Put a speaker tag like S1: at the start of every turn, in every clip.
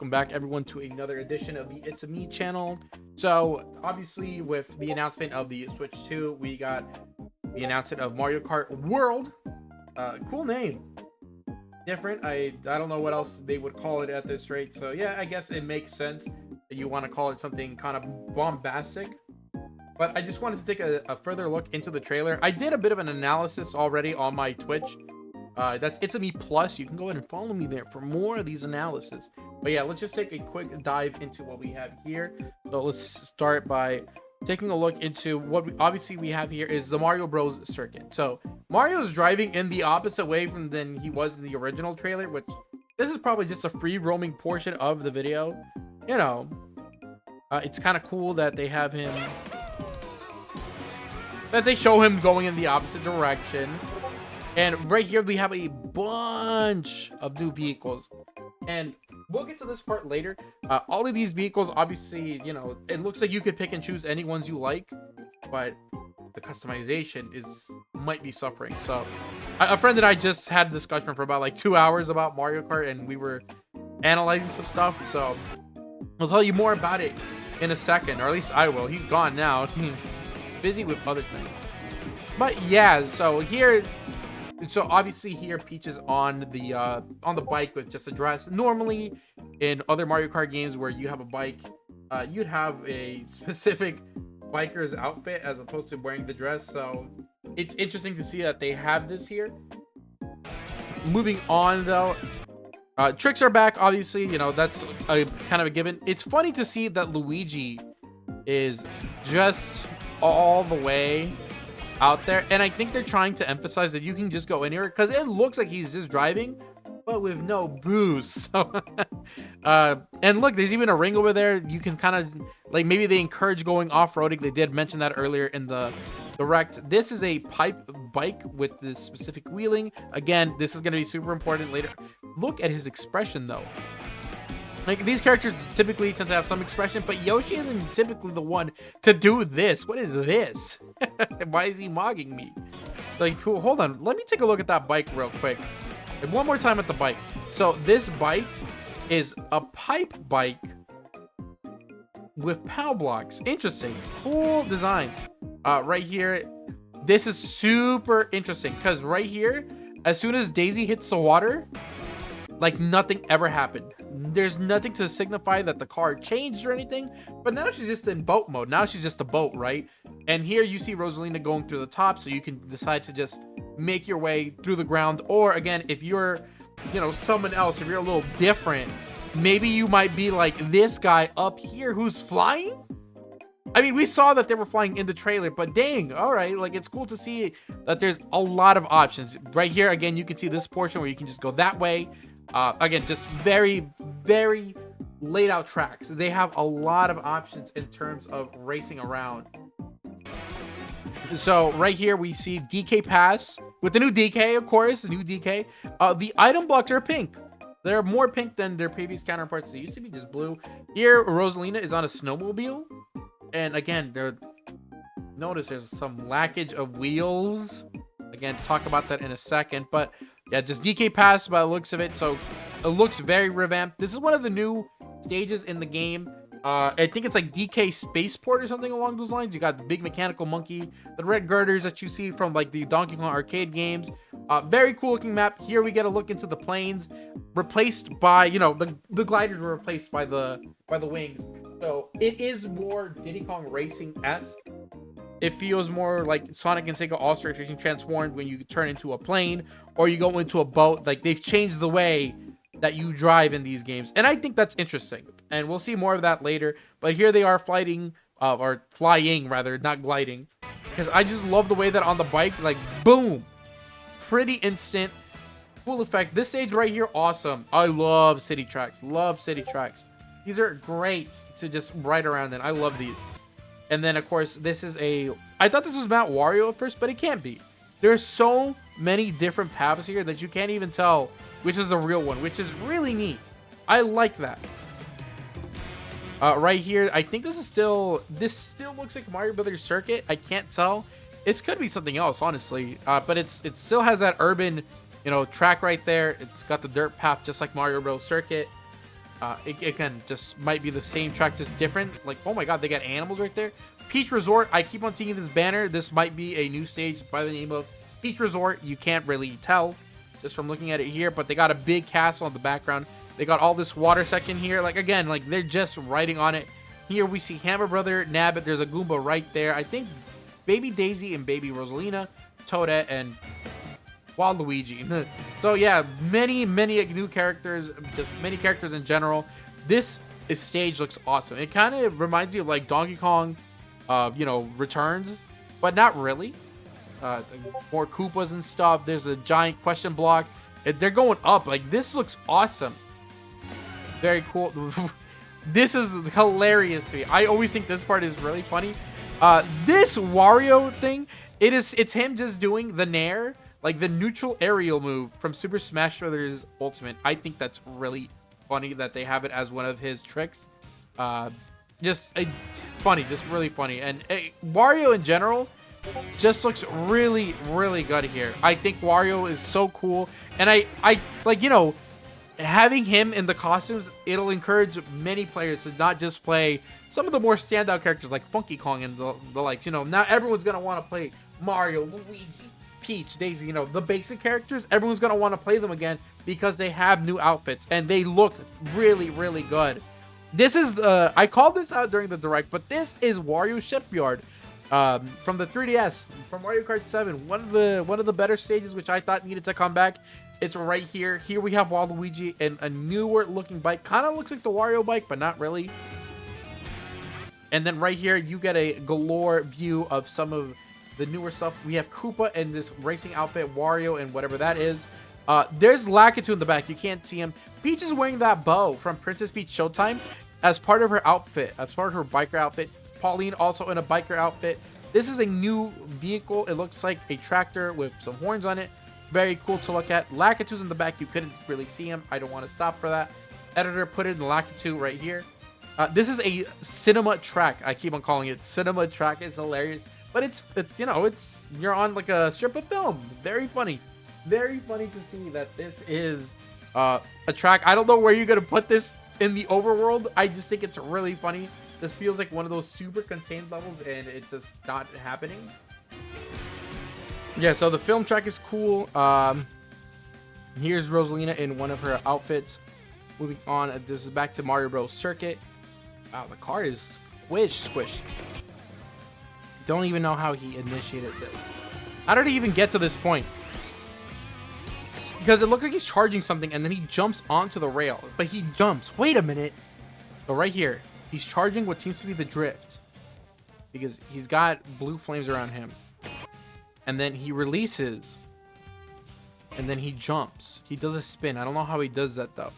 S1: welcome back everyone to another edition of the It's a Me channel. So obviously with the announcement of the Switch 2, we got the announcement of Mario Kart World. Cool name. Different. I don't know what else they would call it at this rate. So yeah, I guess it makes sense that you want to call it something kind of bombastic. But I just wanted to take a further look into the trailer. I did a bit of an analysis already on my Twitch. That's It's a Me Plus. You can go ahead and follow me there for more of these analysis. But yeah, let's just take a quick dive into what we have here. So let's start by taking a look into what we have here is the Mario Bros circuit. So Mario is driving in the opposite way from than he was in the original trailer, which this is probably just a free roaming portion of the video. You know, it's kind of cool that they have him, that they show him going in the opposite direction. And right here we have a bunch of new vehicles, and we'll get to this part later. All of these vehicles, obviously, you know, it looks like you could pick and choose any ones you like, but the customization might be suffering. So a friend and I just had a discussion for about like 2 hours about Mario Kart, and we were analyzing some stuff. So I'll tell you more about it in a second, or at least I will. He's gone now. Busy with other things. But yeah, so obviously here Peach is on the bike with just a dress. Normally in other Mario Kart games where you have a bike, you'd have a specific biker's outfit as opposed to wearing the dress. So it's interesting to see that they have this here. Moving on though, tricks are back. Obviously, you know, that's a kind of a given. It's funny to see that Luigi is just all the way out there, and I think they're trying to emphasize that you can just go anywhere, because it looks like he's just driving but with no boost. So and look, there's even a ring over there. You can kind of like, maybe they encourage going off-roading. They did mention that earlier in the direct. This is a pipe bike with this specific wheeling. Again, this is going to be super important later. Look at his expression though. Like, these characters typically tend to have some expression, but Yoshi isn't typically the one to do this. What is this? Why is he mogging me? Like, cool. Hold on. Let me take a look at that bike real quick. And one more time at the bike. So this bike is a pipe bike with POW blocks. Interesting. Cool design. Right here, this is super interesting, because right here, as soon as Daisy hits the water, like nothing ever happened. There's nothing to signify that the car changed or anything, but now she's just in boat mode. Now she's just a boat, right? And here you see Rosalina going through the top, so you can decide to just make your way through the ground. Or again, if you're, you know, someone else, if you're a little different, maybe you might be like this guy up here who's flying. I mean, we saw that they were flying in the trailer, but dang, all right, like, it's cool to see that there's a lot of options. Right here, again, you can see this portion where you can just go that way. Again, just very, very laid out tracks. They have a lot of options in terms of racing around. So right here we see DK Pass with the new DK, of course, the new DK. The item blocks are pink. They're more pink than their previous counterparts. They used to be just blue. Here, Rosalina is on a snowmobile. And again, notice there's some lackage of wheels. Again, talk about that in a second. But yeah, just DK Pass by the looks of it. So it looks very revamped. This is one of the new stages in the game. I think it's like DK Spaceport or something along those lines. You got the big mechanical monkey, the red girders that you see from like the Donkey Kong arcade games. Very cool looking map. Here we get a look into the planes, replaced by, you know, the gliders were replaced by the wings. So it is more Diddy Kong Racing-esque. It feels more like Sonic and Sega All-Star Racing Transformed when you turn into a plane or you go into a boat. Like, they've changed the way that you drive in these games, and I think that's interesting, and we'll see more of that later. But here they are flying, rather, not gliding, because I just love the way that on the bike, like, boom, pretty instant, cool effect. This stage right here, awesome. I love city tracks. These are great to just ride around in. I love these. And then, of course, this is I thought this was Mount Wario at first, but it can't be. There's so many different paths here that you can't even tell which is the real one, which is really neat. I like that. Right here, I think this still looks like Mario Brothers Circuit. I can't tell. It could be something else, honestly. But it still has that urban, you know, track right there. It's got the dirt path just like Mario Bros. Circuit. It, again, just might be the same track, just different. Like, oh my god, they got animals right there. Peach Resort, I keep on seeing this banner. This might be a new stage by the name of Peach Resort. You can't really tell just from looking at it here, but they got a big castle in the background. They got all this water section here. Like, again, like they're just writing on it. Here we see Hammer Brother, Nabbit. There's a Goomba right there. I think Baby Daisy and Baby Rosalina, Toadette, and Waluigi. So yeah, many new characters, just many characters in general. This stage looks awesome. It kind of reminds me of like Donkey Kong, you know, Returns, but not really. More Koopas and stuff. There's a giant question block. They're going up. Like, this looks awesome. Very cool. This is hilarious to me. I always think this part is really funny. This Wario thing, it's him just doing the Nair, like the neutral aerial move from Super Smash Bros. Ultimate. I think that's really funny that they have it as one of his tricks. Just funny, just really funny. And Wario in general just looks really good here. I think Wario is so cool, and I like, you know, having him in the costumes, it'll encourage many players to not just play some of the more standout characters like Funky Kong and the likes. You know, not everyone's gonna want to play Mario, Luigi, Peach, Daisy, you know, the basic characters. Everyone's gonna want to play them again because they have new outfits and they look really good. This is I called this out during the direct, but this is Wario Shipyard. From the 3DS, from Mario Kart 7, one of the better stages, which I thought needed to come back. It's right here. Here we have Waluigi and a newer looking bike. Kind of looks like the Wario bike, but not really. And then right here, you get a galore view of some of the newer stuff. We have Koopa and this racing outfit, Wario and whatever that is. There's Lakitu in the back. You can't see him. Peach is wearing that bow from Princess Peach Showtime as part of her outfit, as part of her biker outfit. Pauline also in a biker outfit. This is a new vehicle. It looks like a tractor with some horns on it. Very cool to look at. Lakitu's in the back. You couldn't really see him. I don't want to stop for that. Editor put it in the Lakitu right here. This is a cinema track. I keep on calling it cinema track. It's hilarious. But it's you know, you're on like a strip of film. Very funny. Very funny to see that this is a track. I don't know where you're going to put this in the overworld. I just think it's really funny. This feels like one of those super contained levels, and it's just not happening. Yeah, so the film track is cool. Here's Rosalina in one of her outfits. Moving on, this is back to Mario Bros. Circuit. Wow, the car is squish. Don't even know how he initiated this. How did he even get to this point? Because it looks like he's charging something, and then he jumps onto the rail. But he jumps. Wait a minute. So right here. He's charging what seems to be the drift because he's got blue flames around him. And then he releases. And then he jumps. He does a spin. I don't know how he does that though.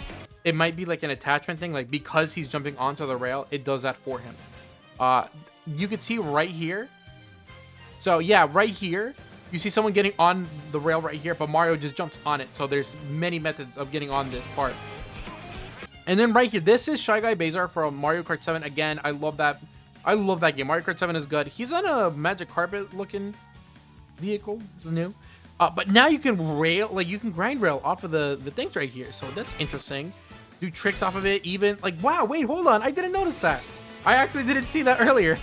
S1: It might be like an attachment thing. Like because he's jumping onto the rail, it does that for him. You can see right here. So yeah, right here. You see someone getting on the rail right here, but Mario just jumps on it. So there's many methods of getting on this part. And then right here, this is Shy Guy Bazar from Mario Kart 7. Again, I love that. I love that game. Mario Kart 7 is good. He's on a magic carpet looking vehicle. This is new. But now you can you can grind rail off of the things right here. So that's interesting. Do tricks off of it even. Like, wow, wait, hold on. I didn't notice that. I actually didn't see that earlier.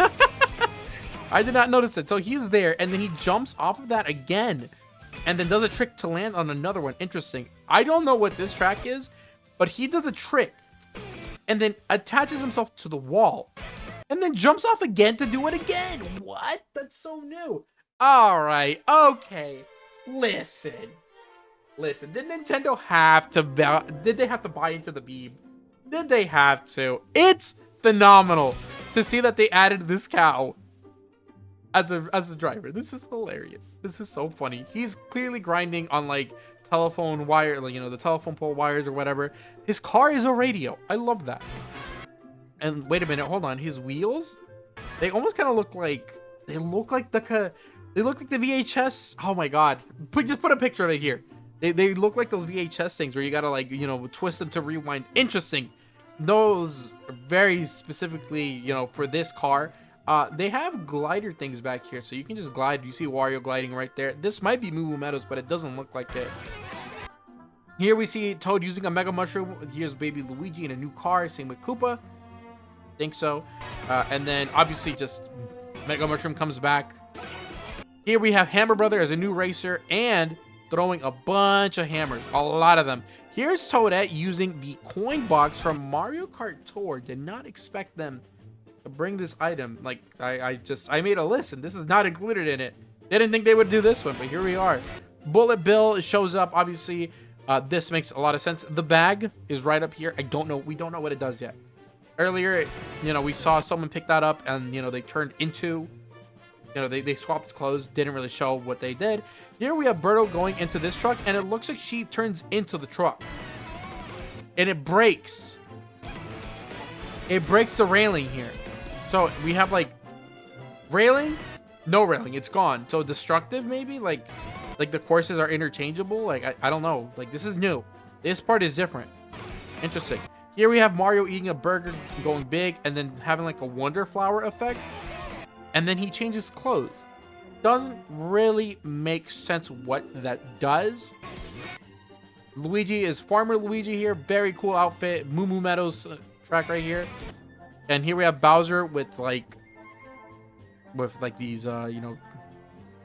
S1: I did not notice it. So he's there, and then he jumps off of that again. And then does a trick to land on another one. Interesting. I don't know what this track is. But he does a trick and then attaches himself to the wall and then jumps off again to do it again. What? That's so new. All right. Okay. Listen. Did Nintendo have to did they have to buy into the beam? Did they have to? It's phenomenal to see that they added this cow as a driver. This is hilarious. This is so funny. He's clearly grinding on like telephone wire, like, you know, the telephone pole wires or whatever. His car is a radio. I love that. And wait a minute, hold on. His wheels, they almost kind of look like the VHS. Oh my god, just put a picture of it here. They look like those VHS things where you gotta, like, you know, twist them to rewind. Interesting. Those are very specifically, you know, for this car. They have glider things back here, so you can just glide. You see Wario gliding right there. This might be Moo Moo Meadows, but it doesn't look like it. Here we see Toad using a Mega Mushroom. Here's baby Luigi in a new car. Same with Koopa. Think so. And then obviously just Mega Mushroom comes back. Here we have Hammer Brother as a new racer and throwing a bunch of hammers. A lot of them. Here's Toadette using the coin box from Mario Kart Tour. Did not expect them to bring this item. Like, I made a list and this is not included in it. Didn't think they would do this one, but here we are. Bullet Bill shows up, obviously. This makes a lot of sense. The bag is right up here. I don't know. We don't know what it does yet. Earlier, you know, we saw someone pick that up and, you know, they turned into, you know, they swapped clothes. Didn't really show what they did. Here we have Birdo going into this truck and it looks like she turns into the truck. And it breaks. It breaks the railing here. So we have like railing, no railing. It's gone. So destructive maybe? Like the courses are interchangeable. Like, I don't know. Like, this is new. This part is different. Interesting. Here we have Mario eating a burger, going big, and then having like a Wonder Flower effect. And then he changes clothes. Doesn't really make sense what that does. Luigi is Farmer Luigi here. Very cool outfit. Moo Moo Meadows track right here. And here we have Bowser with like these, you know,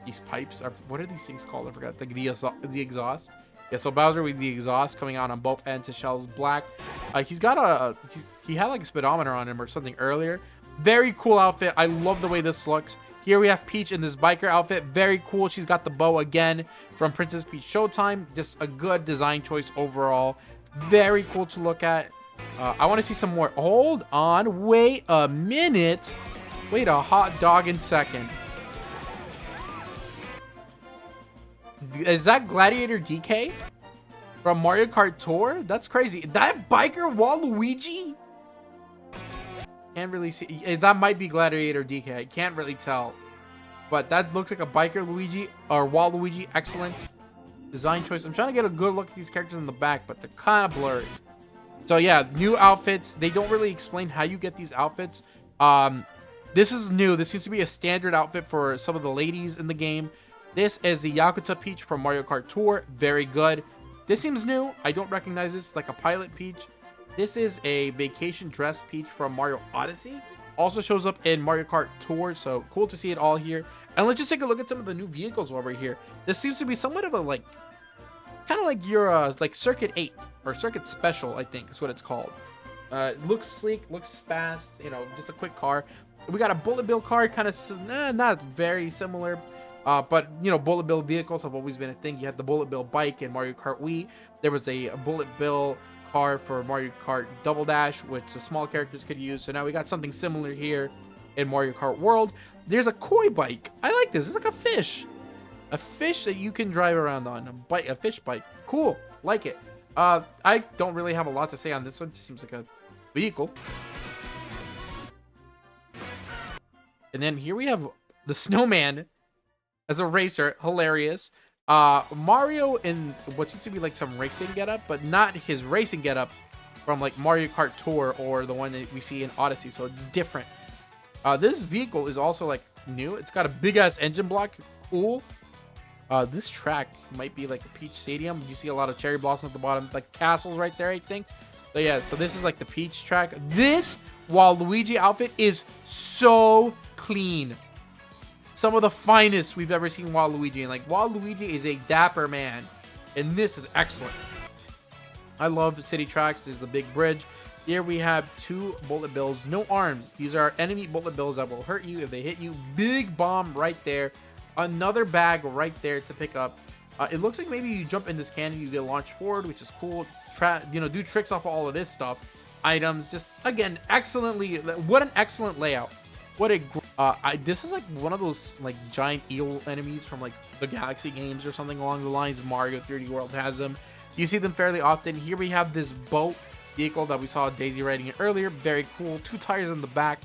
S1: these pipes. What are these things called? I forgot. Like the exhaust. Yeah, so Bowser with the exhaust coming out on both ends. His shell is black. He's got he had like a speedometer on him or something earlier. Very cool outfit. I love the way this looks. Here we have Peach in this biker outfit. Very cool. She's got the bow again from Princess Peach Showtime. Just a good design choice overall. Very cool to look at. I want to see some more. Hold on. Wait a minute. Wait a hot dog in second. Is that Gladiator DK from Mario Kart Tour? That's crazy. That biker Waluigi? Can't really see. That might be Gladiator DK. I can't really tell. But that looks like a biker Luigi or Waluigi. Excellent design choice. I'm trying to get a good look at these characters in the back, but they're kind of blurry. So yeah, new outfits. They don't really explain how you get these outfits. This is new. This seems to be a standard outfit for some of the ladies in the game. This is the Yakuza Peach from Mario Kart Tour. Very good. This seems new. I don't recognize this. Like a pilot Peach. This is a vacation dress Peach from Mario Odyssey. Also shows up in Mario Kart Tour. So cool to see it all here. And let's just take a look at some of the new vehicles while we're here. This seems to be somewhat of a like, kind of like your like Circuit 8 or Circuit Special, I think is what it's called. Looks sleek, looks fast. You know, just a quick car. We got a Bullet Bill car, kind of not very similar. But, you know, Bullet Bill vehicles have always been a thing. You had the Bullet Bill bike in Mario Kart Wii. There was a Bullet Bill car for Mario Kart Double Dash, which the small characters could use. So now we got something similar here in Mario Kart World. There's a koi bike. I like this. It's like a fish. A fish that you can drive around on. A fish bike. Cool. Like it. I don't really have a lot to say on this one. It just seems like a vehicle. And then here we have the snowman as a racer. Hilarious. Mario in what seems to be like some racing getup, but not his racing getup from like Mario Kart Tour or the one that we see in Odyssey. So it's different. This vehicle is also like new. It's got a big ass engine block. Cool. This track might be like a Peach Stadium. You see a lot of cherry blossoms at the bottom, like castles right there, I think. So yeah, so this is like the Peach track. This Waluigi outfit is so clean. Some of the finest we've ever seen Waluigi. And like Waluigi is a dapper man. And this is excellent. I love city tracks. There's the big bridge. Here we have two Bullet Bills. No arms. These are enemy Bullet Bills that will hurt you if they hit you. Big bomb right there. Another bag right there to pick up. It looks like maybe you jump in this cannon, you get launched forward, which is cool. Do tricks off of all of this stuff. Items. Just, again, excellently. What an excellent layout. What a this is like one of those like giant eel enemies from like the Galaxy games or something along the lines. Mario 3D World has them. You see them fairly often. Here we have this boat vehicle that we saw Daisy riding it earlier. Very cool. 2 tires in the back.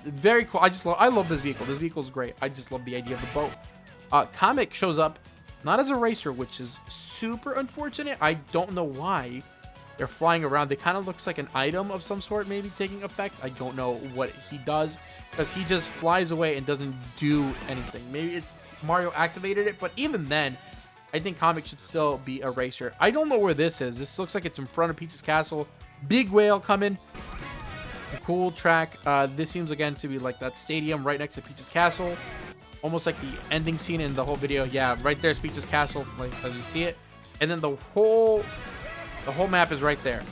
S1: Very cool. I love this vehicle. This vehicle is great. I just love the idea of the boat. Comic shows up not as a racer, which is super unfortunate. I don't know why they're flying around. They kind of looks like an item of some sort maybe taking effect. I don't know what he does because he just flies away and doesn't do anything. Maybe it's Mario activated it, but even then, I think Comic should still be a racer. I don't know where this is. This looks like it's in front of Peach's Castle. Big whale coming. Cool track. This seems again to be like that stadium right next to Peach's Castle. Almost like the ending scene in the whole video. Yeah, right there's Peach's Castle, like as you see it. And then the whole map is right there.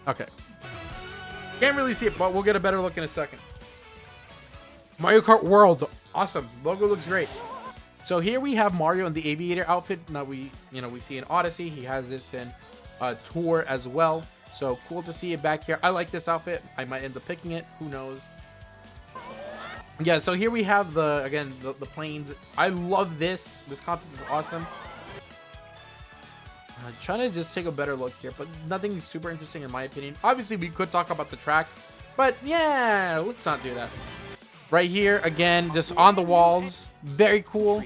S1: Okay. Can't really see it, but we'll get a better look in a second. Mario Kart World. Awesome. Logo looks great. So here we have Mario in the aviator outfit that we see in Odyssey. He has this in Tour as well. So cool to see it back here. I like this outfit. I might end up picking it. Who knows? Yeah, so here we have the planes. I love this. This concept is awesome. Trying to just take a better look here, but nothing super interesting in my opinion. Obviously, we could talk about the track, but yeah, let's not do that. Right here, again, just on the walls. Very cool.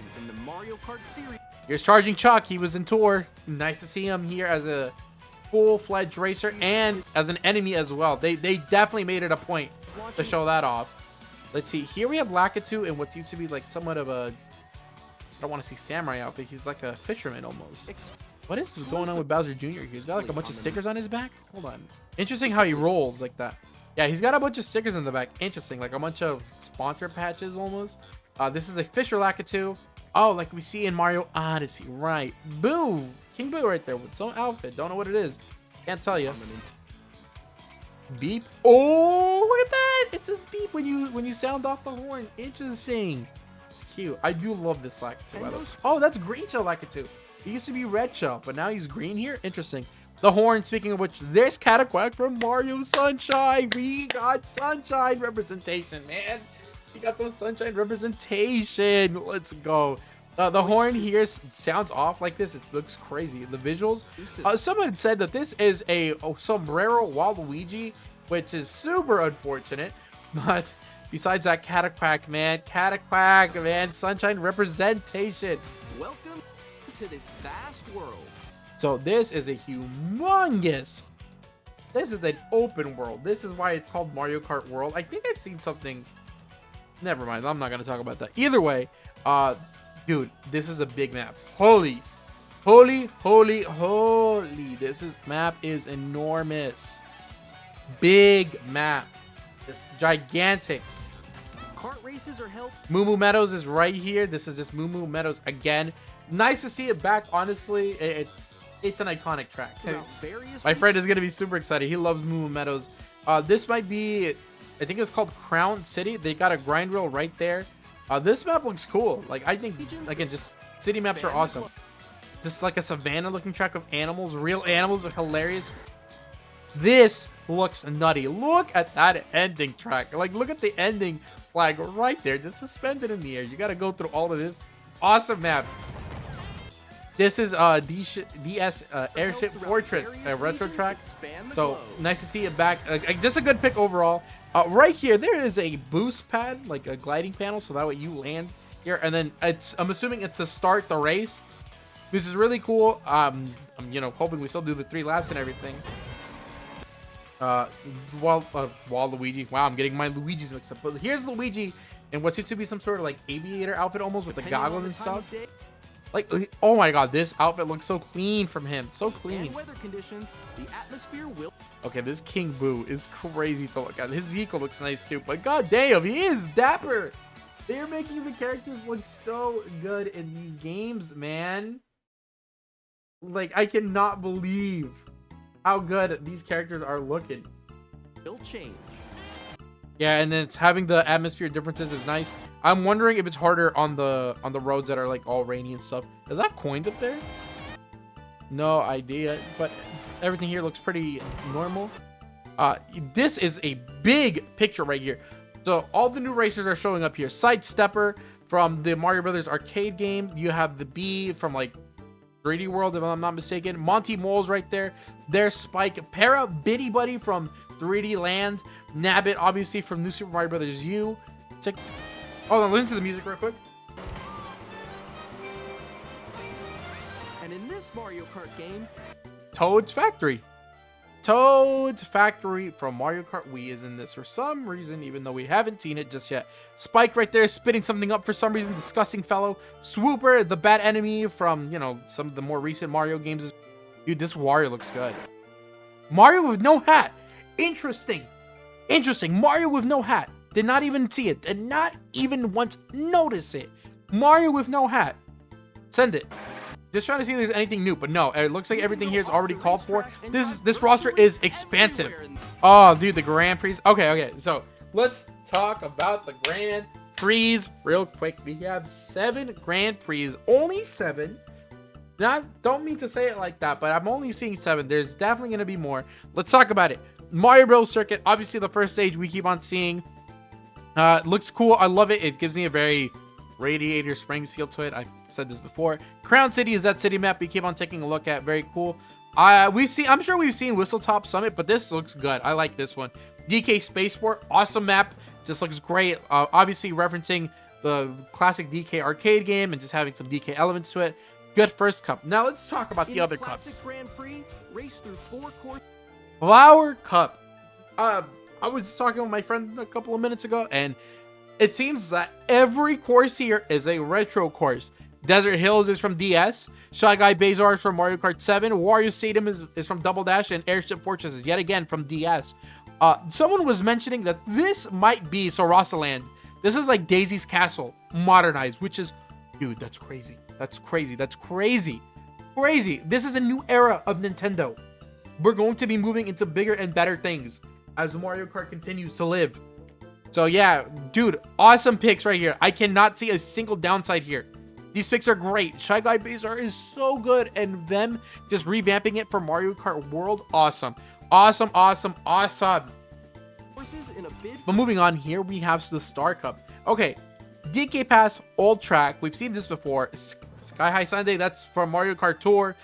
S1: Here's Charging Chuck. He was in Tour. Nice to see him here as a full-fledged racer and as an enemy as well. They definitely made it a point to show that off. Let's see. Here we have Lakitu in what used to be like somewhat of a, I don't want to say samurai outfit. He's like a fisherman almost. What is going on with Bowser Jr. He's got like a bunch of stickers on his back. Hold on. Interesting how he rolls like that. Yeah, he's got a bunch of stickers in the back. Interesting, like a bunch of sponsor patches almost. This is a Fisher Lakitu. Oh, like we see in Mario Odyssey, right? Boo! King Boo right there with its own outfit. Don't know what it is. Can't tell you. Beep. Oh, look at that! It says beep when you sound off the horn. Interesting. It's cute. I do love this Lakitu. Oh, that's Green Shell Lakitu. He used to be Red Shell, but now he's green here. Interesting. The horn, speaking of which, there's Cataquack from Mario Sunshine. We got Sunshine representation, man. We got those Sunshine representation. Let's go. The horn here sounds off like this. It looks crazy. The visuals. Someone said that this is a sombrero Waluigi, which is super unfortunate. But besides that, Cataquack, man. Sunshine representation.
S2: Welcome to this vast world.
S1: So this is a humongous. This is an open world. This is why it's called Mario Kart World. I think I've seen something. Never mind. I'm not going to talk about that. Either way, dude, this is a big map. Holy. This map is enormous. Big map. It's gigantic.
S2: Kart races are held.
S1: Moo Moo Meadows is right here. This is just Moo Moo Meadows again. Nice to see it back. Honestly, it's an iconic track. My friend is going to be super excited. He loves Moo Moo Meadows. This might be, I think it's called Crown City. They got a grind rail right there. This map looks cool. Like, I think, again, just city maps are awesome. Just like a savannah looking track of animals. Real animals are hilarious. This looks nutty. Look at that ending track. Like, look at the ending flag right there. Just suspended in the air. You got to go through all of this. Awesome map. This is DS Airship Fortress, a retro track. So nice to see it back. Just a good pick overall. Right here, there is a boost pad, like a gliding panel, so that way you land here. And then I'm assuming it's to start the race. This is really cool. I'm hoping we still do the 3 laps and everything. Waluigi. Wow, I'm getting my Luigis mixed up. But here's Luigi in what seems to be some sort of like aviator outfit, almost with the goggles and stuff. Like, oh my god, this outfit looks so clean from him. So clean.
S2: Weather conditions, the atmosphere will.
S1: Okay, this King Boo is crazy to look at. His vehicle looks nice too, but god damn, he is dapper. They're making the characters look so good in these games, man. Like, I cannot believe how good these characters are looking.
S2: Will change.
S1: Yeah, and then it's having the atmosphere differences is nice. I'm wondering if it's harder on the roads that are like all rainy and stuff. Is that coins up there? No idea, but everything here looks pretty normal. This is a big picture right here. So all the new racers are showing up here. Sidestepper from the Mario Brothers arcade game. You have the Bee from like 3D World, if I'm not mistaken. Monty Mole's right there. There's Spike. Para Bitty Buddy from 3D Land. Nabbit, obviously, from New Super Mario Brothers U. Hold on, listen to the music real quick.
S2: And in this Mario Kart game,
S1: Toad's Factory. Toad Factory from Mario Kart Wii is in this for some reason, even though we haven't seen it just yet. Spike right there, spitting something up for some reason. Disgusting fellow. Swooper, the bad enemy from, you know, some of the more recent Mario games. Dude, this Wario looks good. Mario with no hat. Interesting. Interesting. Mario with no hat. Did not even see it. Did not even once notice it. Mario with no hat. Send it. Just trying to see if there's anything new, but no, it looks like everything here is already called for. This roster is expansive. Oh, dude, the Grand Prix. Okay, so let's talk about the Grand Prix real quick. We have 7 Grand Prix, only 7. Don't mean to say it like that, but I'm only seeing 7. There's definitely gonna be more. Let's talk about it. Mario Bros. Circuit, obviously the first stage we keep on seeing. Looks cool. I love it. It gives me a very Radiator Springs feel to it. I've said this before. Crown City is that city map we keep on taking a look at. Very cool. I'm sure we've seen Whistletop Summit, but this looks good. I like this one. DK Spaceport, awesome map. Just looks great. Obviously referencing the classic DK arcade game and just having some DK elements to it. Good first cup. Now let's talk about the other cups.
S2: Grand Prix, race through 4 courses.
S1: Flower Cup. I was talking with my friend a couple of minutes ago, and it seems that every course here is a retro course. Desert Hills is from DS. Shy Guy Bazaar is from Mario Kart 7. Wario Stadium is from Double Dash, and Airship Fortress is yet again from DS. Someone was mentioning that this might be Sarasaland. This is like Daisy's Castle modernized, which is, dude, that's crazy. That's crazy. That's crazy. Crazy. This is a new era of Nintendo. We're going to be moving into bigger and better things as Mario Kart continues to live. So yeah, dude, awesome picks right here. I cannot see a single downside here. These picks are great. Shy Guy Bazaar is so good, and them just revamping it for Mario Kart World, awesome. Awesome. But moving on, here we have the Star Cup. Okay, DK Pass, old track. We've seen this before. Sky High Sunday, that's from Mario Kart Tour.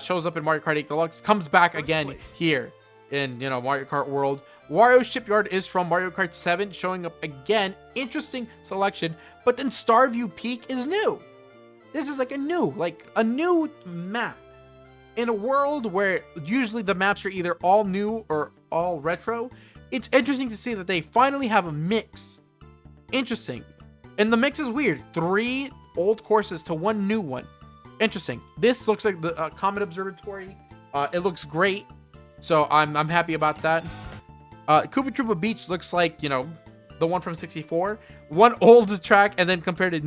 S1: Shows up in Mario Kart 8 Deluxe. Comes back again here in, you know, Mario Kart World. Wario Shipyard is from Mario Kart 7, showing up again. Interesting selection. But then Starview Peak is new. This is like a new map. In a world where usually the maps are either all new or all retro, it's interesting to see that they finally have a mix. Interesting. And the mix is weird. 3 old courses to 1 new one. Interesting. This looks like the Comet Observatory. It looks great. So I'm happy about that. Koopa Troopa Beach looks like, you know, the one from 64. 1 old track and then compared to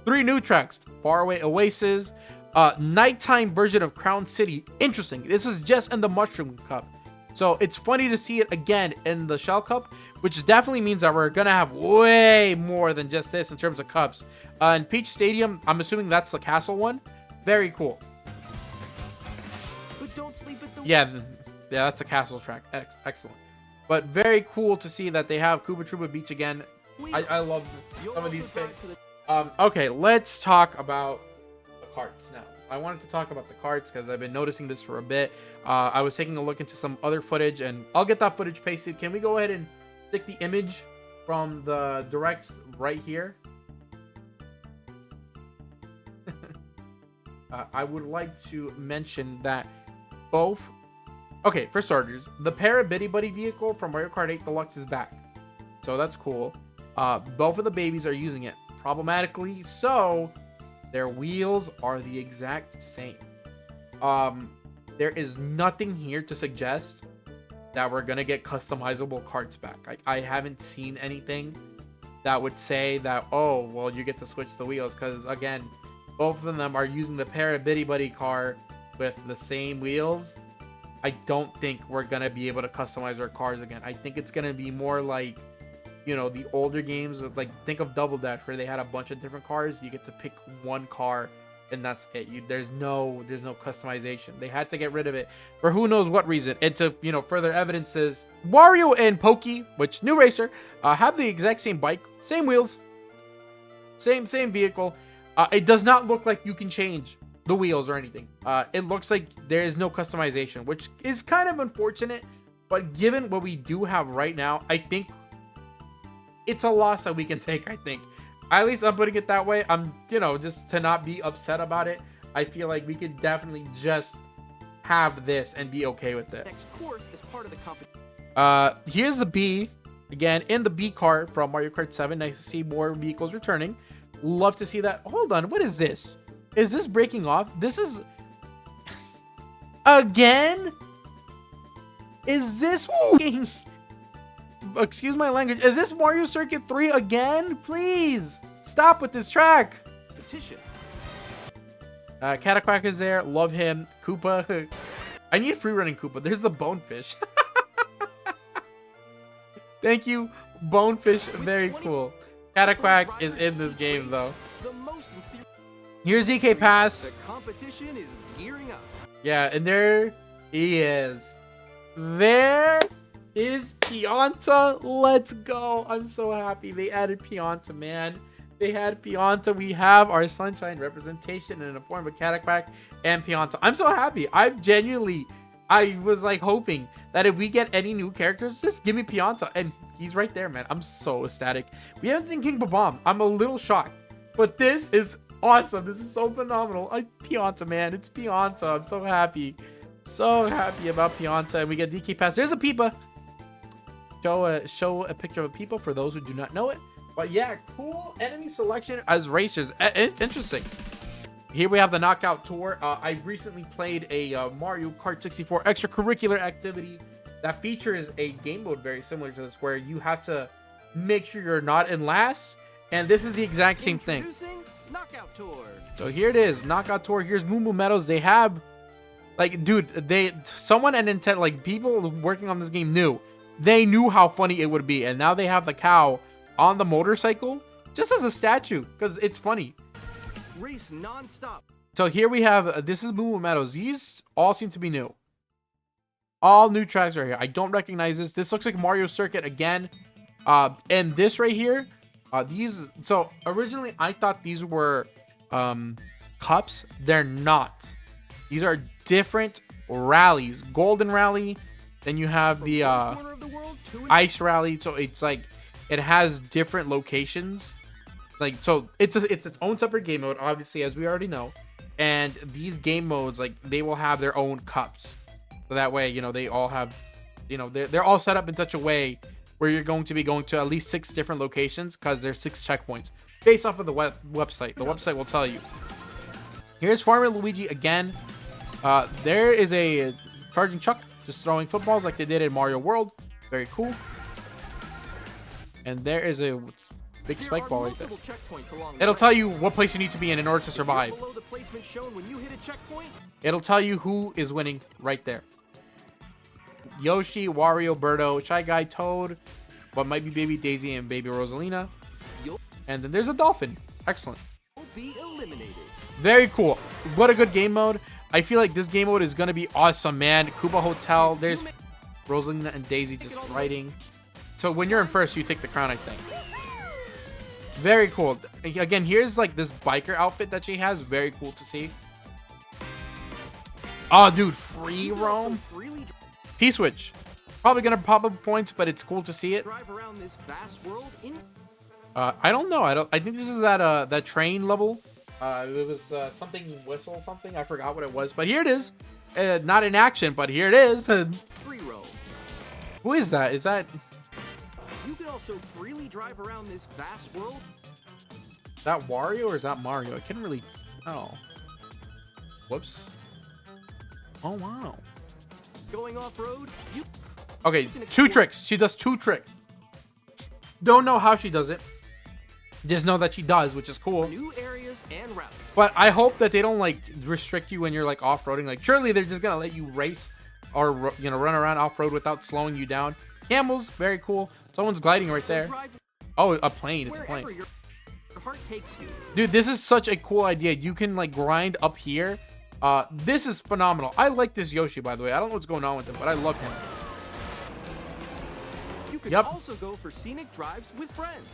S1: 3 new tracks. Faraway Oasis. Nighttime version of Crown City. Interesting. This is just in the Mushroom Cup. So it's funny to see it again in the Shell Cup, which definitely means that we're going to have way more than just this in terms of cups. And Peach Stadium, I'm assuming that's the castle one. Very cool.
S2: But don't sleep at the
S1: Yeah, that's a castle track. Excellent. But very cool to see that they have Koopa Troopa Beach again. I love some of these things. Okay, let's talk about the carts now. I wanted to talk about the carts because I've been noticing this for a bit. I was taking a look into some other footage, and I'll get that footage pasted. Can we go ahead and stick the image from the direct right here? I would like to mention that both... Okay, for starters, the Parabitty Buddy vehicle from Mario Kart 8 Deluxe is back. So that's cool. Both of the babies are using it problematically, so their wheels are the exact same. There is nothing here to suggest that we're gonna get customizable carts back. I haven't seen anything that would say that, oh, well, you get to switch the wheels, because again, both of them are using the Parabitty Buddy car with the same wheels. I don't think we're gonna be able to customize our cars again. I think it's gonna be more like, you know, the older games with, like, think of Double Dash, where they had a bunch of different cars. You get to pick one car and that's it. There's no customization. They had to get rid of it for who knows what reason. And to, you know, further evidences, Wario and Pokey, which new racer, have the exact same bike, same wheels, same vehicle. It does not look like you can change the wheels or anything. It looks like there is no customization, which is kind of unfortunate, but given what we do have right now, I think it's a loss that we can take. I think, at least I'm putting it that way. I'm, you know, just to not be upset about it. I feel like we could definitely just have this and be okay with it.
S2: Next course is part of the competition.
S1: Here's the B again in the B cart from Mario Kart 7. Nice to see more vehicles returning. Love to see that. Hold on, what is this? Is this breaking off? This is again? Is this fucking... Excuse my language. Is this Mario Circuit 3 again? Please stop with this track.
S2: Competition.
S1: Cataquack is there. Love him. Koopa. I need free running Koopa. There's the Bonefish. Thank you, Bonefish. Very cool. Cataquack is in this game though. Here's EK Pass.
S2: The competition is gearing up.
S1: Yeah, and there he is. There is Pianta. Let's go. I'm so happy they added Pianta, man. They had Pianta. We have our Sunshine representation in the form of Cataquack and Pianta. I'm so happy. I was like hoping that if we get any new characters, just give me Pianta. And he's right there, man. I'm so ecstatic. We haven't seen King Babam. I'm a little shocked. But this is awesome. This is so phenomenal. Pianta, man. It's Pianta. I'm so happy. So happy about Pianta. And we get DK Pass. There's a Peepa. Show a picture of a Peepa for those who do not know it. But yeah, cool enemy selection as racers. Interesting. Here we have the Knockout Tour. I recently played a Mario Kart 64 extracurricular activity that features a game mode very similar to this, where you have to make sure you're not in last. And this is the exact same thing.
S2: Knockout Tour.
S1: So here it is, Knockout Tour. Here's Moo Moo Meadows. They have, like, dude, someone at Nintendo, like, people working on this game they knew how funny it would be. And now they have the cow on the motorcycle just as a statue because it's funny.
S2: Race non-stop.
S1: So here we have, this is Moo Moo Meadows. These all seem to be new. All new tracks right here. I don't recognize this. This looks like Mario Circuit again. And this right here, so originally I thought these were cups. They're not. These are different rallies. Golden Rally. Then you have the Ice Rally. So it's like, it has different locations. Like, so it's its own separate game mode, obviously, as we already know. And these game modes, like, they will have their own cups. So that way, you know, they all have, you know, they're all set up in such a way where you're going to be going to at least 6 different locations because there's 6 checkpoints based off of the website. The website will tell you. Here's Farmer Luigi again. There is a charging Chuck just throwing footballs like they did in Mario World. Very cool. And there is a big spike ball right there. It'll tell you what place you need to be in order to survive. It'll tell you who is winning right there. Yoshi, Wario, Birdo, Shy Guy, Toad, what might be Baby Daisy and Baby Rosalina. And then there's a dolphin. Excellent. Very cool. What a good game mode. I feel like this game mode is going to be awesome, man. Koopa Hotel. There's Rosalina and Daisy just riding. So when you're in first, you take the crown, I think. Very cool. Again, here's like this biker outfit that she has. Very cool to see. Oh, dude. Free roam. P-Switch. Probably going to pop up points, but it's cool to see it. I don't know. I think this is that train level. It was something whistle something. I forgot what it was, but here it is. Not in action, but here it is.
S2: Free roam.
S1: Who is that? Is that...
S2: You can also freely drive around this vast world.
S1: Is that Wario or is that Mario? I can't really tell. Whoops. Oh, wow.
S2: Going off-road,
S1: okay, 2 tricks. She does 2 tricks. Don't know how she does it. Just know that she does, which is cool.
S2: New areas and routes.
S1: But I hope that they don't like restrict you when you're like off-roading. Like, surely they're just gonna let you race or, you know, run around off-road without slowing you down. Camels, very cool. Someone's gliding right there. Oh, a plane. It's a plane.
S2: Your heart takes you.
S1: Dude, this is such a cool idea. You can like grind up here. This is phenomenal. I like this Yoshi, by the way. I don't know what's going on with him, but I love him.
S2: You can also go for scenic drives with friends.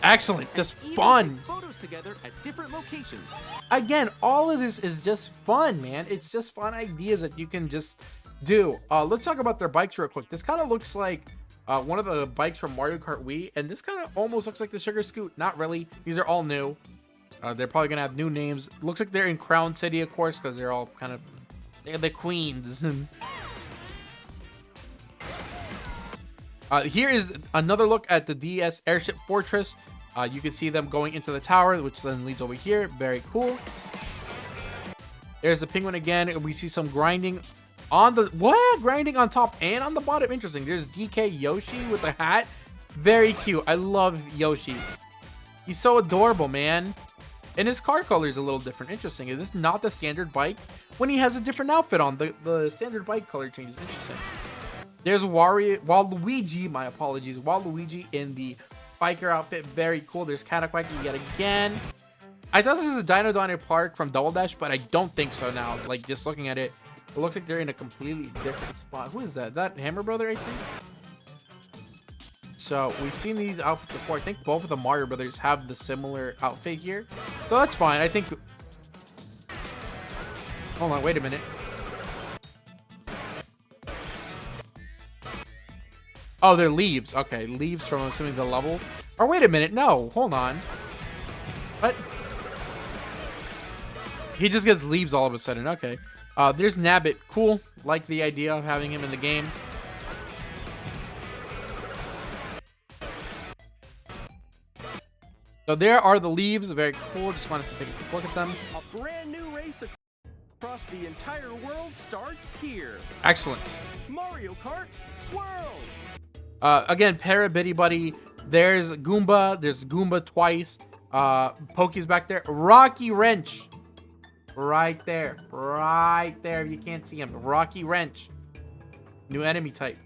S1: Excellent. Just fun.
S2: Photos together at different locations.
S1: Again, all of this is just fun, man. It's just fun ideas that you can just do. Let's talk about their bikes real quick. This kind of looks like one of the bikes from Mario Kart Wii, and this kind of almost looks like the Sugar Scoot. Not really. These are all new. They're probably gonna have new names. Looks like they're in Crown City, of course, because they're all kind of They're the queens. Here is another look at the DS Airship Fortress. You can see them going into the tower, which then leads over here. Very cool. There's the penguin again. We see some grinding on the... What? Grinding on top and on the bottom. Interesting. There's DK Yoshi with a hat. Very cute. I love Yoshi. He's so adorable, man. And his car color is a little different. Interesting. Is this not the standard bike? When he has a different outfit on, the standard bike color changes. Interesting. There's Waluigi, my apologies. Waluigi in the biker outfit. Very cool. There's Cataquacky yet again. I thought this was a Dino Park from Double Dash, but I don't think so now. Like, just looking at it, it looks like they're in a completely different spot. Who is that? That Hammer Brother, I think? So, we've seen these outfits before. I think both of the Mario Brothers have the similar outfit here. So, that's fine. I think... Hold on, wait a minute. Oh, they're leaves. Okay, leaves from, I'm assuming, the level. Or wait a minute. No, hold on. What? He just gets leaves all of a sudden. Okay. There's Nabbit. Cool. Like the idea of having him in the game. So there are the leaves. Very cool. Just wanted to take a quick look at them.
S2: A brand new race across the entire world starts here.
S1: Excellent.
S2: Mario Kart World.
S1: Again, Para Bitty Buddy. There's Goomba. There's Goomba twice. Pokey's back there. Rocky Wrench. Right there. Right there. You can't see him. Rocky Wrench. New enemy type.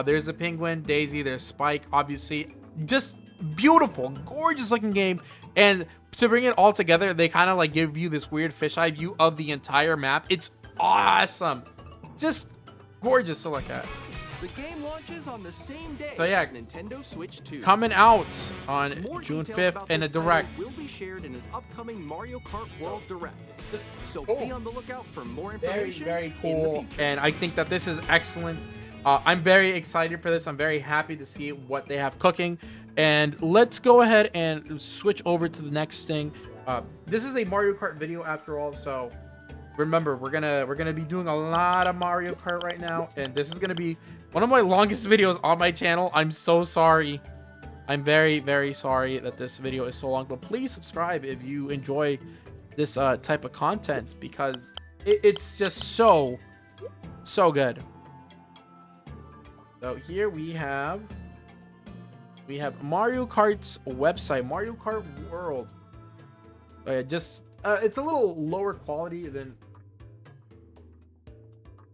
S1: There's the Penguin. Daisy. There's Spike. Obviously. Just beautiful. Gorgeous looking game. And to bring it all together, they kind of like give you this weird fisheye view of the entire map. It's awesome. Just gorgeous to look at.
S2: The game launches on the same day
S1: So yeah,
S2: as Nintendo Switch 2.
S1: Coming out on
S2: More
S1: June
S2: details
S1: 5th
S2: about
S1: in a
S2: this title
S1: direct.
S2: will be shared in an upcoming Mario Kart World Direct. So
S1: Cool.
S2: be on the lookout for more
S1: Very,
S2: information.
S1: very
S2: in the
S1: cool.
S2: future.
S1: And I think that this is excellent. I'm very excited for this. I'm very happy to see what they have cooking. And let's go ahead and switch over to the next thing. This is a Mario Kart video after all, so remember we're gonna be doing a lot of Mario Kart right now, and this is gonna be one of my longest videos on my channel. I'm so sorry. I'm very, very sorry that this video is so long, but please subscribe if you enjoy this type of content, because it's just so good. So here we have Mario Kart's website, Mario Kart World. Just it's a little lower quality than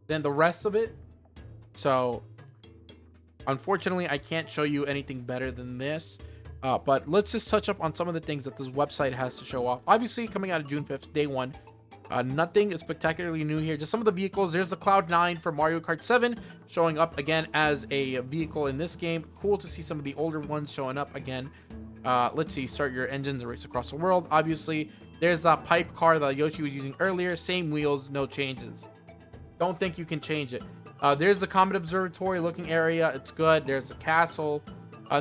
S1: the rest of it, so unfortunately I can't show you anything better than this. But let's just touch up on some of the things that this website has to show off. Obviously, coming out of June 5th, day one. Nothing spectacularly new here. Just some of the vehicles. There's the Cloud9 for Mario Kart 7 showing up again as a vehicle in this game. Cool to see some of the older ones showing up again. Let's see. Start your engines and race across the world. Obviously, there's that pipe car that Yoshi was using earlier. Same wheels, no changes. Don't think you can change it. There's the Comet Observatory looking area. It's good. There's a castle.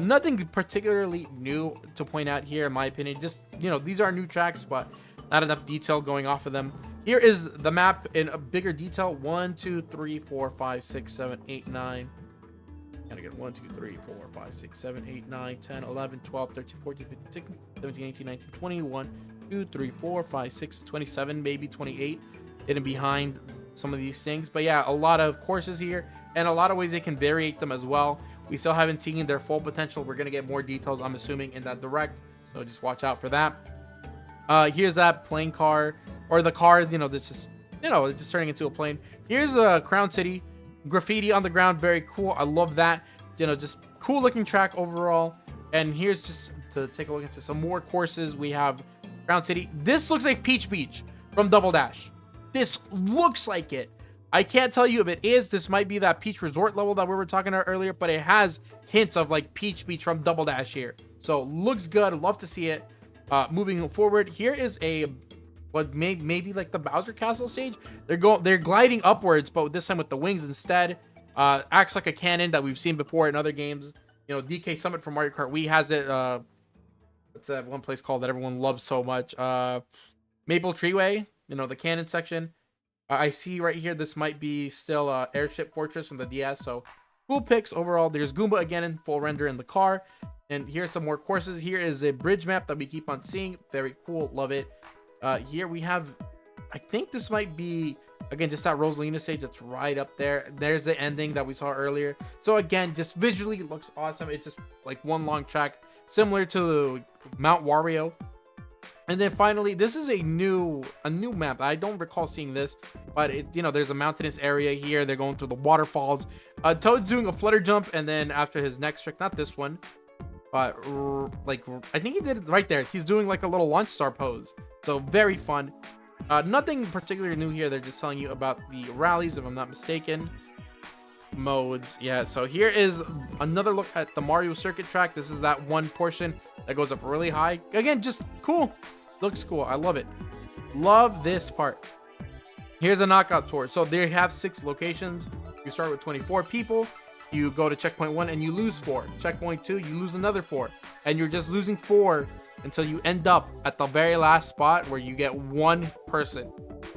S1: Nothing particularly new to point out here, in my opinion. Just, you know, these are new tracks, but not enough detail going off of them. Here is the map in a bigger detail. 1, 2, 3, 4, 5, 6, 7, 8, 9. Gotta get 1, 2, 3, 4, 5, 6, 7, 8, 9, 10, 11, 12, 13, 14, 15, 16, 17, 18, 19, 20, 1, 2, 3, 4, 5, 6, 27, maybe 28. Hidden behind some of these things. But yeah, a lot of courses here and a lot of ways they can variate them as well. We still haven't seen their full potential. We're gonna get more details, I'm assuming, in that direct, so just watch out for that. Here's that plane car, or the car, you know, this is, you know, it's just turning into a plane. Here's Crown City, graffiti on the ground, very cool. I love that, you know, just cool looking track overall. And here's just to take a look into some more courses. We have Crown City. This looks like Peach Beach from Double Dash. This looks like it. I can't tell you if it is. This might be that Peach Resort level that we were talking about earlier, but it has hints of like Peach Beach from Double Dash here. So looks good. Love to see it. Moving forward, here is a what maybe like the Bowser Castle stage. They're gliding upwards, but this time with the wings instead. Acts like a cannon that we've seen before in other games. You know, DK Summit from Mario Kart Wii has it. What's that one place called that everyone loves so much? Maple Treeway. You know, the cannon section. I see right here, this might be still Airship Fortress from the DS. So cool picks overall. There's Goomba again in full render in the car. And here's some more courses. Here is a bridge map that we keep on seeing. Very cool. Love it. Here we have, I think this might be, again, just that Rosalina stage that's right up there. There's the ending that we saw earlier. So again, just visually it looks awesome. It's just like one long track, similar to Mount Wario. And then finally, this is a new map. I don't recall seeing this, but there's a mountainous area here. They're going through the waterfalls. Toad's doing a flutter jump, and then after his next trick, not this one, but like I think he did it right there. He's doing like a little launch star pose. So very fun. Nothing particularly new here. They're just telling you about the rallies, if I'm not mistaken. Modes, yeah. So here is another look at the Mario circuit track. This is that one portion that goes up really high. Again, just cool. Looks cool. I love it. Love this part. Here's a knockout tour. So they have 6 locations. You start with 24 people. You go to checkpoint 1 and you lose 4. Checkpoint 2, you lose another 4. And you're just losing 4 until you end up at the very last spot where you get 1 person.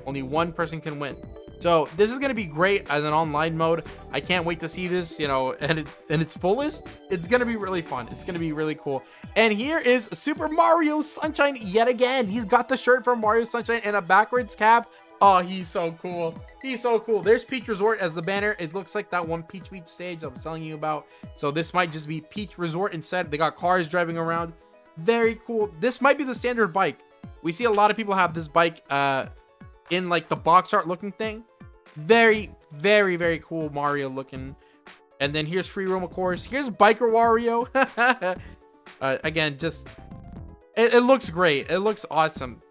S1: Only 1 person can win. So this is going to be great as an online mode. I can't wait to see this, and its fullest. It's going to be really fun. It's going to be really cool. And here is Super Mario Sunshine yet again. He's got the shirt from Mario Sunshine and a backwards cap. Oh, he's so cool. He's so cool. There's Peach Resort as the banner. It looks like that one Peach Beach stage I was telling you about. So this might just be Peach Resort instead. They got cars driving around. Very cool. This might be the standard bike. We see a lot of people have this bike in like the box art looking thing. Very, very, very cool Mario looking. And then here's Free Roam, of course. Here's Biker Wario. Again, just it looks great. It looks awesome.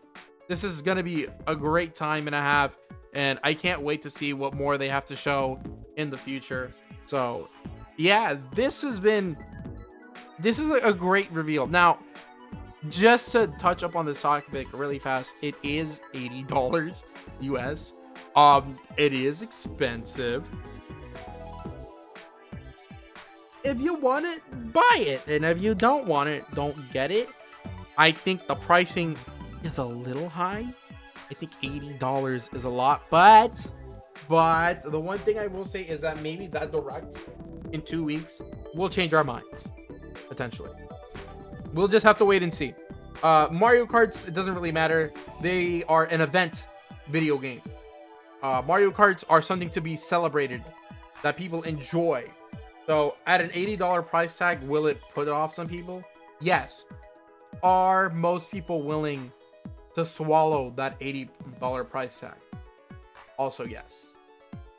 S1: This is gonna be a great time and a half, and I can't wait to see what more they have to show in the future. So yeah, this is a great reveal. Now, just to touch up on this topic really fast, it is $80 US. It is expensive. If you want it, buy it, and if you don't want it, don't get it. I think the pricing is a little high. I think $80 is a lot, but the one thing I will say is that maybe that direct in 2 weeks will change our minds, potentially. We'll just have to wait and see. Mario Karts, it doesn't really matter. They are an event video game. Mario Karts are something to be celebrated, that people enjoy. So at an $80 price tag, will it put off some people? Yes. Are most people willing to swallow that $80 price tag? Also, yes.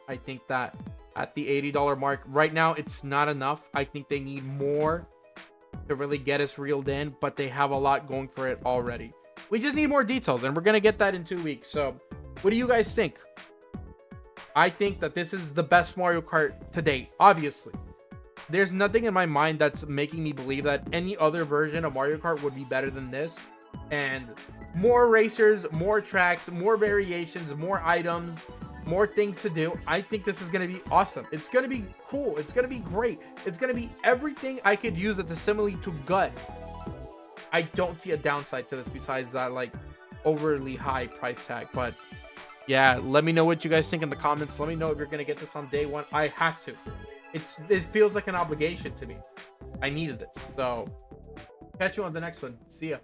S1: I think that at the $80 mark, right now, it's not enough. I think they need more to really get us reeled in, but they have a lot going for it already. We just need more details, and we're going to get that in 2 weeks. So what do you guys think? I think that this is the best Mario Kart to date, obviously. There's nothing in my mind that's making me believe that any other version of Mario Kart would be better than this. And more racers, more tracks, more variations, more items, more things to do. I think this is going to be awesome. It's going to be cool. It's going to be great. It's going to be everything I could use as a simile to gut. I don't see a downside to this besides that like overly high price tag. But yeah, let me know what you guys think in the comments. Let me know if you're going to get this on day 1. I have to. It feels like an obligation to me. I needed this. So catch you on the next one. See ya.